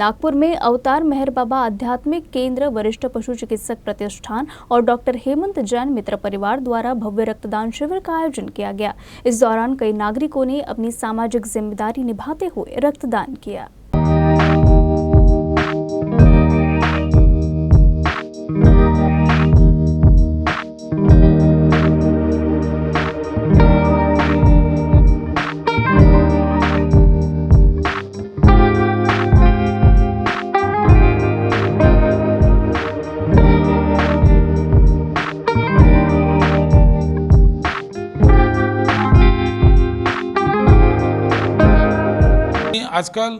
नागपुर में अवतार मेहर बाबा आध्यात्मिक केंद्र, वरिष्ठ पशु चिकित्सक प्रतिष्ठान और डॉक्टर हेमंत जैन मित्र परिवार द्वारा भव्य रक्तदान शिविर का आयोजन किया गया। इस दौरान कई नागरिकों ने अपनी सामाजिक जिम्मेदारी निभाते हुए रक्तदान किया। आजकाल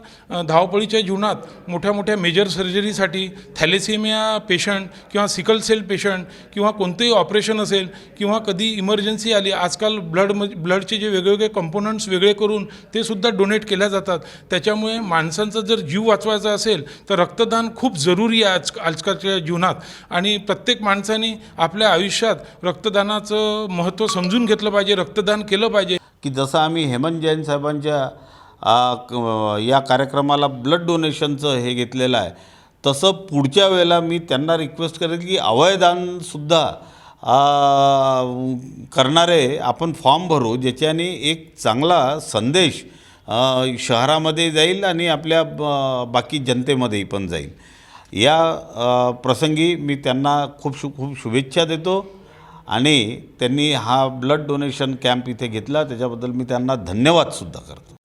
धावपळीच्या जीवनात मोठ्या मोठ्या मेजर सर्जरीसाठी थॅलेसेमिया पेशंट किंवा सिकल सेल पेशंट किंवा कोणतेही ऑपरेशन असेल किंवा कधी इमर्जन्सी आली, आजकाल ब्लडचे जे वेगवेगळे कंपोनंट्स वेगळे करून ते सुद्धा डोनेट केल्या जातात। त्याच्यामुळे माणसांचा जर जीव वाचवायचा असेल तर रक्तदान खूप जरुरी आहे आजकालच्या जीवनात। आणि प्रत्येक माणसाने आपल्या आयुष्यात रक्तदानाचं महत्त्व समजून घेतलं पाहिजे, रक्तदान केलं पाहिजे। की जसं आम्ही हेमंत जैन साहेबांच्या या कार्यक्रमाला ब्लड डोनेशनचं हे घेतलेलं आहे, तसं पुढच्या वेळेला मी त्यांना रिक्वेस्ट करेल की अवयवदानसुद्धा करणारे आपण फॉर्म भरू, ज्याच्याने एक चांगला संदेश शहरामध्ये जाईल आणि आपल्या बाकी जनतेमध्ये पण जाईल। या प्रसंगी मी त्यांना खूप शुभेच्छा देतो आणि त्यांनी हा ब्लड डोनेशन कॅम्प इथे घेतला त्याच्याबद्दल मी त्यांना धन्यवादसुद्धा करतो।